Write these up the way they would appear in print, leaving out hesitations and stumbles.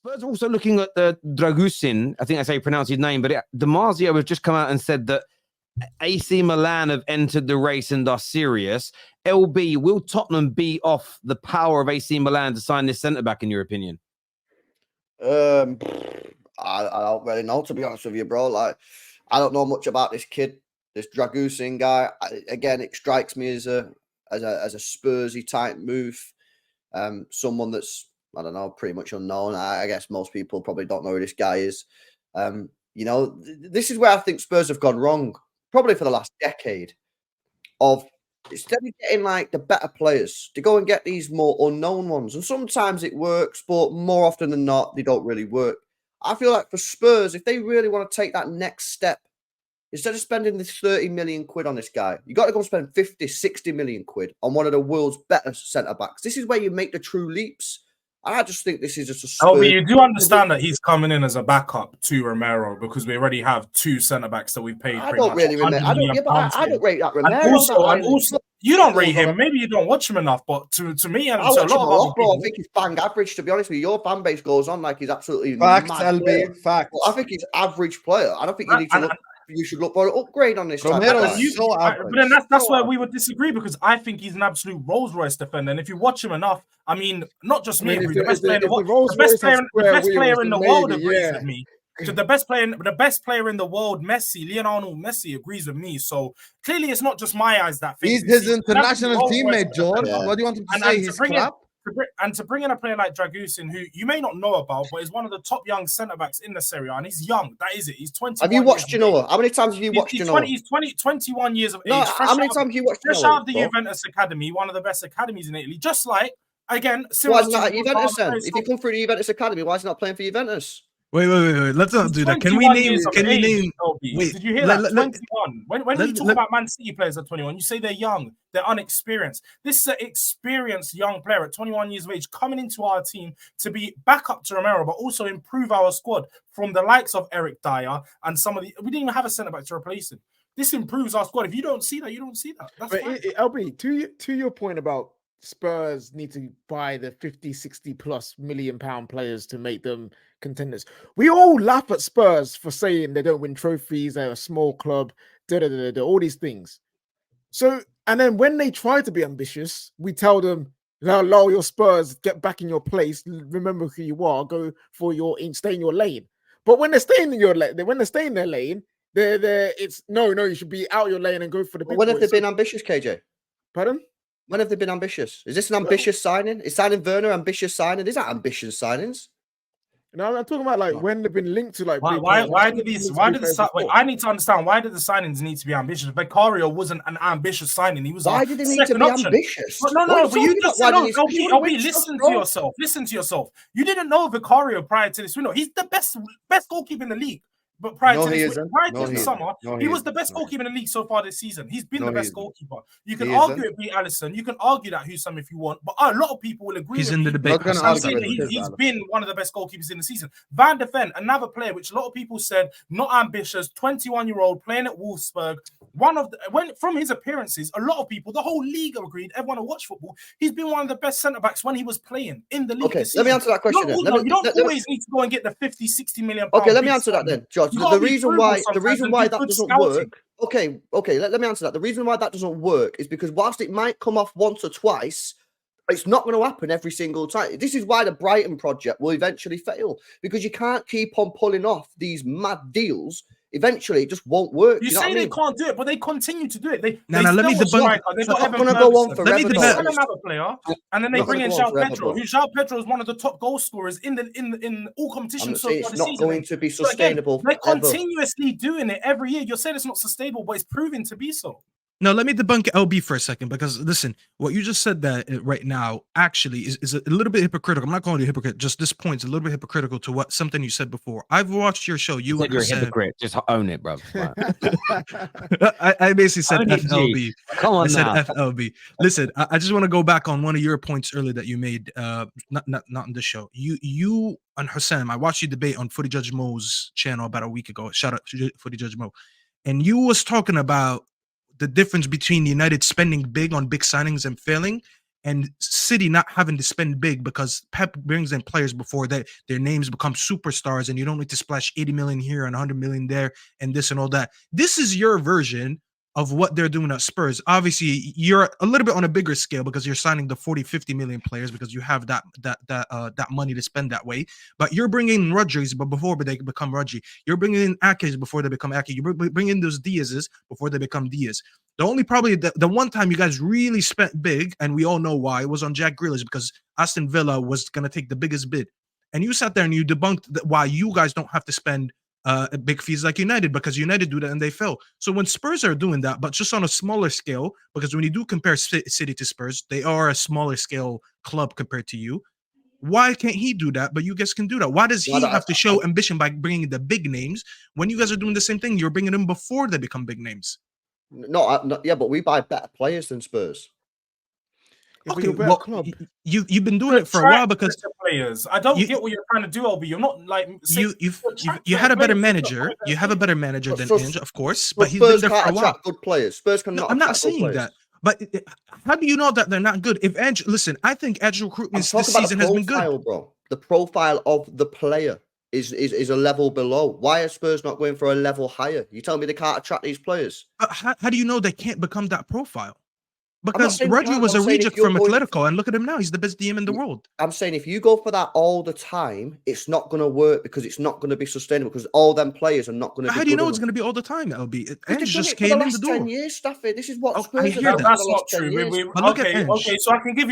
Spurs are also looking at the Dragusin. I think that's how you pronounce his name, but DiMarzio has just come out and said that AC Milan have entered the race and are serious. LB, will Tottenham be off the power of AC Milan to sign this centre-back, in your opinion? I don't really know, to be honest with you, bro. Like, I don't know much about this kid, this Dragusin guy. Again, it strikes me as a Spursy type move. Someone that's, I don't know, pretty much unknown. I guess most people probably don't know who this guy is. This is where I think Spurs have gone wrong, probably for the last decade, of instead of getting like the better players, to go and get these more unknown ones. And sometimes it works, but more often than not, they don't really work. I feel like for Spurs, if they really want to take that next step, instead of spending this 30 million quid on this guy, you got to go spend 50, 60 million quid on one of the world's better centre-backs. This is where you make the true leaps. I just think this is just a Spurs. LB, you do understand that he's coming in as a backup to Romero because we already have two centre-backs that we've paid. I don't really remember. I don't rate that Romero. And also, you don't rate him. Maybe you don't watch him enough, but to me and to a lot of other people, I think he's bang average. To be honest with you, your fan base goes on like he's absolutely facts. LB, facts. Well, I think he's average player. I don't think you need to look. You should look for an upgrade on this. But then that's where we would disagree, because I think he's an absolute Rolls Royce defender. And if you watch him enough, I mean, not just me, the best player in the world agrees with me. So the best player in the world, Lionel Messi, agrees with me. So clearly, it's not just my eyes that he's his international teammate, John. Yeah. What do you want him to say? He's crap. And to bring in a player like Dragusin, who you may not know about, but is one of the top young centre-backs in the Serie A, and he's young. That is it. He's 20. Have you watched Genoa? How many times have you watched Genoa? He's 21 years of age. How many times have you watched Genoa? Fresh out of the Juventus Academy, one of the best academies in Italy. Just like, again, why is not Juventus then? If you come through the Juventus Academy, why is he not playing for Juventus? Wait. Let's not do that. Can we name? Wait, did you hear that? 21. When you talk about Man City players at 21, you say they're young, they're unexperienced. This is an experienced young player at 21 years of age coming into our team to be back up to Romero, but also improve our squad from the likes of Eric Dyer and some of the. We didn't even have a centre back to replace him. This improves our squad. If you don't see that, you don't see that. That's fine. LB, to your point about Spurs need to buy the 50, 60 plus million pound players to make them contenders. We all laugh at Spurs for saying they don't win trophies, they're a small club, all these things. So, and then when they try to be ambitious, we tell them, "Lol, your Spurs, get back in your place. Remember who you are. Go for stay in your lane." But when they're staying in their lane, it's no, you should be out your lane and go for the big When have they been ambitious, KJ? Pardon? When have they been ambitious? Is this an ambitious signing? Is signing Werner ambitious signing? These are ambitious signings. No, I'm talking about like when they've been linked to like. I need to understand, why did the signings need to be ambitious? Vicario wasn't an ambitious signing. He was. Why did they need to be ambitious? No. But you just listen to yourself. Listen to yourself. You didn't know Vicario prior to this window. He's the best goalkeeper in the league. But prior to the summer, he was the best goalkeeper in the league so far this season. He's been the best goalkeeper. You can argue it be Alisson. You can argue that Husam if you want, but a lot of people will agree. He's in the debate. He's been one of the best goalkeepers in the season. Van de Ven, another player which a lot of people said not ambitious, 21-year-old playing at Wolfsburg. From his appearances, a lot of people, the whole league agreed. Everyone who watched football, he's been one of the best centre backs when he was playing in the league. Okay, let me answer that question. You don't always need to go and get the 50, 60 million. Okay, let me answer that then, George. The reason why that doesn't work. Okay. Let me answer that. The reason why that doesn't work is because whilst it might come off once or twice, it's not going to happen every single time. This is why the Brighton project will eventually fail, because you can't keep on pulling off these mad deals. Eventually, it just won't work. You say they can't do it, but they continue to do it. Let me debunk. They've got Evan Ferguson, another player, and then they bring in João Pedro. João Pedro is one of the top goal scorers in all competitions so far this season. It's not going to be sustainable. They're continuously doing it every year. You're saying it's not sustainable, but it's proven to be so. No, let me debunk LB for a second, because listen, what you just said that right now actually is a little bit hypocritical. I'm not calling you a hypocrite. Just this point's a little bit hypocritical to something you said before. I've watched your show. You're a hypocrite. Just own it, bro. I basically said FLB. Come on, I said FLB. Listen, I just want to go back on one of your points earlier that you made. Not on the show. You and Hussam, I watched you debate on Footy Judge Mo's channel about a week ago. Shout out to Footy Judge Mo, and you was talking about the difference between United spending big on big signings and failing, and City not having to spend big because Pep brings in players before their names become superstars, and you don't need to splash 80 million here and 100 million there and this and all that. This is your version of what they're doing at Spurs. Obviously, you're a little bit on a bigger scale because you're signing the 40, 50 million players because you have that money to spend that way. But you're bringing in Rodri's but before they become Rodri. You're bringing in Ake's before they become Ake. You bring in those Diaz's before they become Diaz. The only probably the one time you guys really spent big, and we all know why, was on Jack Grealish because Aston Villa was going to take the biggest bid. And you sat there and you debunked why you guys don't have to spend big fees like United, because United do that and they fail. So when Spurs are doing that, but just on a smaller scale, because when you do compare City to Spurs, they are a smaller scale club compared to you. Why can't he do that, but you guys can do that? Why does he have to show ambition by bringing the big names when you guys are doing the same thing? You're bringing them before they become big names. Yeah, but we buy better players than Spurs. Okay, well, you've been doing it for a while because players. I don't get what you're trying to do, LB. You're not like you had a better manager. You have a better manager than Ange, of course, but he's Spurs been there for a while. Good players. Spurs cannot. I'm not saying that, but how do you know that they're not good? If Ange, listen, I think Ange recruitment this season has been good. Bro, the profile of the player is a level below. Why are Spurs not going for a level higher? You tell me they can't attract these players. How do you know they can't become that profile? Because Rodri was a reject from Atletico, and look at him now. He's the best DM in the world. I'm saying if you go for that all the time, it's not going to work because it's not going to be sustainable because all them players are not going to be. How do you know it's going to be all the time, LB? Ange just came in the door. 10 years, Staffy. This is what I hear that. That's not true. Okay. So I can give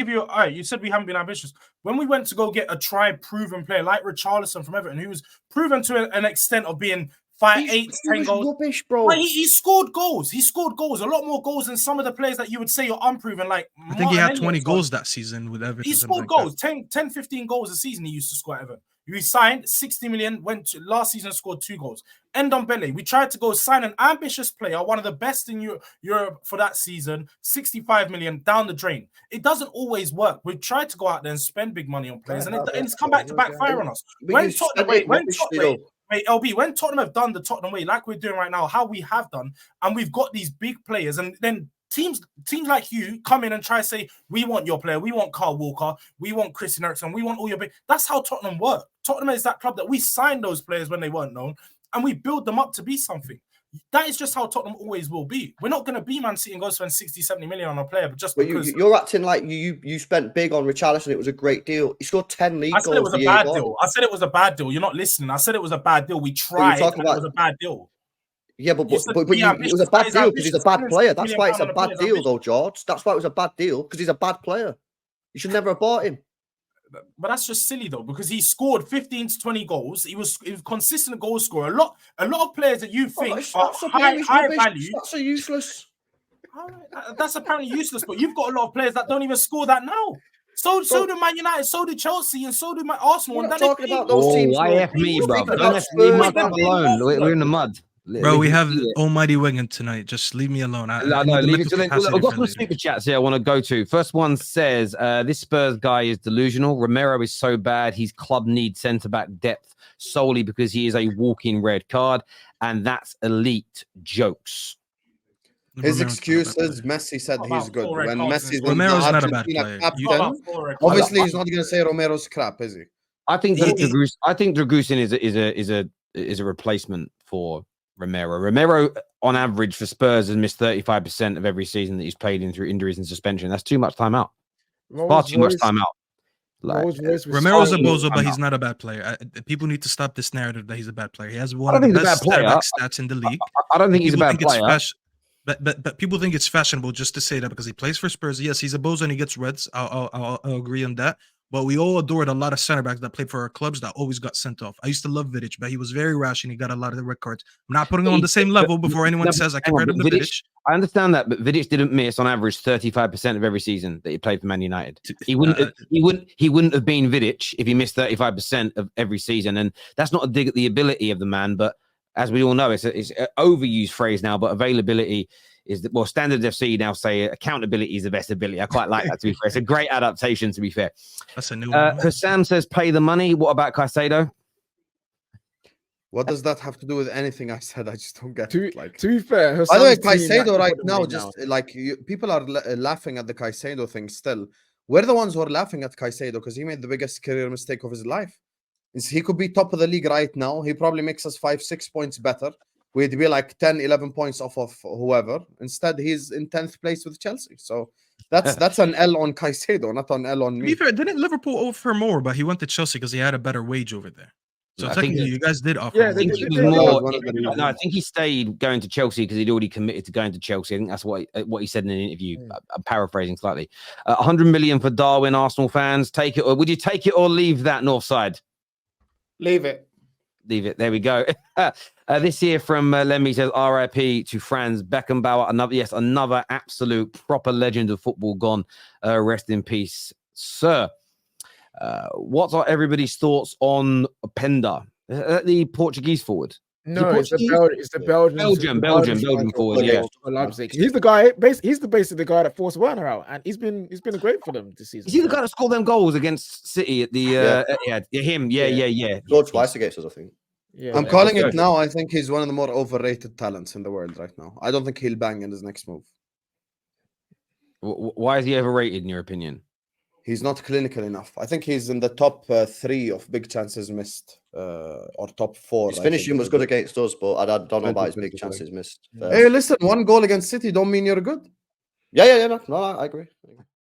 you. All right, you said we haven't been ambitious. When we went to go get a tried, proven player like Richarlison from Everton, who was proven to an extent of being 5, 8, 10 goals. Rubbish, bro. Well, he scored goals. He scored goals. A lot more goals than some of the players that you would say are unproven. Like I think he had 20 goals that season with Everton. He scored goals. 10, 15 goals a season he used to score at Everton. We signed 60 million, went to last season, scored 2 goals. Ndombele, we tried to go sign an ambitious player, one of the best in Europe for that season, 65 million down the drain. It doesn't always work. We tried to go out there and spend big money on players, and it's come back to backfire on us. LB, when Tottenham have done the Tottenham way, like we're doing right now, how we have done, and we've got these big players, and then teams like you come in and try to say, we want your player, we want Carl Walker, we want Christian Eriksen, we want all your big. That's how Tottenham work. Tottenham is that club that we signed those players when they weren't known, and we build them up to be something. That is just how Tottenham always will be. We're not going to be Man City and go spend 60, 70 million on a player, but just because you're acting like you spent big on Richarlison, it was a great deal. He scored 10 league goals. I said it was a bad deal. I said it was a bad deal. You're not listening. I said it was a bad deal. We tried. It was a bad deal. Yeah, but it was a bad deal because he's a bad player. That's why it's a bad deal, though, George. That's why it was a bad deal because he's a bad player. You should never have bought him. But that's just silly though, because he scored 15 to 20 goals. He was consistent goal scorer. A lot of players that you think are high value. That's so useless. That's apparently useless. But you've got a lot of players that don't even score that now. So do Man United, so do Chelsea, and so do Arsenal. We're not talking about those teams. Why F me, bro? Don't leave my club alone. We're in the mud. Bro, we have Almighty Wigan tonight. Just leave me alone. I've got some super chats here I want to go to. First one says, this Spurs guy is delusional. Romero is so bad. His club needs centre-back depth solely because he is a walking red card. And that's elite jokes. His excuse is Messi said he's good. When Messi's Romero's not a bad player. Captain, obviously, he's not going to say Romero's crap, is he? I think Dragusin is a replacement for Romero. Romero, on average, for Spurs, has missed 35% of every season that he's played in through injuries and suspension. That's too much time out. Far too much time out. Romero's a bozo, but he's not a bad player. People need to stop this narrative that he's a bad player. He has one of the best stats in the league. I don't think he's a bad player. But people think it's fashionable just to say that because he plays for Spurs. Yes, he's a bozo and he gets reds. I'll agree on that. But we all adored a lot of center backs that played for our clubs that always got sent off. I used to love Vidic, but he was very rash and he got a lot of the red cards. I'm not putting him on the same level before anyone says I compared him to Vidic. I understand that, but Vidic didn't miss on average 35% of every season that he played for Man United. He wouldn't have been Vidic if he missed 35% of every season. And that's not a dig at the ability of the man, but as we all know, it's an overused phrase now, but availability is Standard FC now say accountability is the best ability. I quite like that, to be fair. It's a great adaptation, to be fair. That's a new one. Hussam says pay the money. What about Caicedo? What does that have to do with anything I said? I just don't get it. Like, to be fair, by the way, Hassan's team Caicedo actually right put them now, right just like people are laughing at the Caicedo thing still. We're the ones who are laughing at Caicedo because he made the biggest career mistake of his life. He could be top of the league right now. He probably makes us 5-6 points better. We'd be like 10-11 points off of whoever. Instead, he's in 10th place with Chelsea. So that's an L on Caicedo, not an L on To me. be fair, didn't Liverpool offer more, but he went to Chelsea because he had a better wage over there. So I technically, think- you guys did offer. Yeah, more. they I think did- he they- was they- more. one of the reasons. No, I think he stayed going to Chelsea because he'd already committed to going to Chelsea. I think that's what he said in an interview. I'm paraphrasing slightly. 100 million for Darwin. Arsenal fans, take it, or would you take it or leave that North side? Leave it. Leave it. There we go. This here from Lemmy says RIP to Franz Beckenbauer. Another absolute proper legend of football gone. Rest in peace, sir. What are everybody's thoughts on Openda, the Portuguese forward? No, Is he it's the Belgian. Belgium forward. Yeah, for Leipzig. He's the guy. He's basically the guy that forced Werner out, and he's been great for them this season. is he the guy that scored them goals against City at the? Him. Yeah. Scored twice against us, I think. Yeah, I'm calling Okay. it now. I think he's one of the more overrated talents in the world right now. I don't think he'll bang in his next move. Why is he overrated in your opinion? He's not clinical enough. I think he's in the top 3 of big chances missed, or top 4. His finishing was good against us, but I don't know about his big 20-20. chances missed. Hey, listen, one goal against City don't mean you're good. Yeah. No, I agree.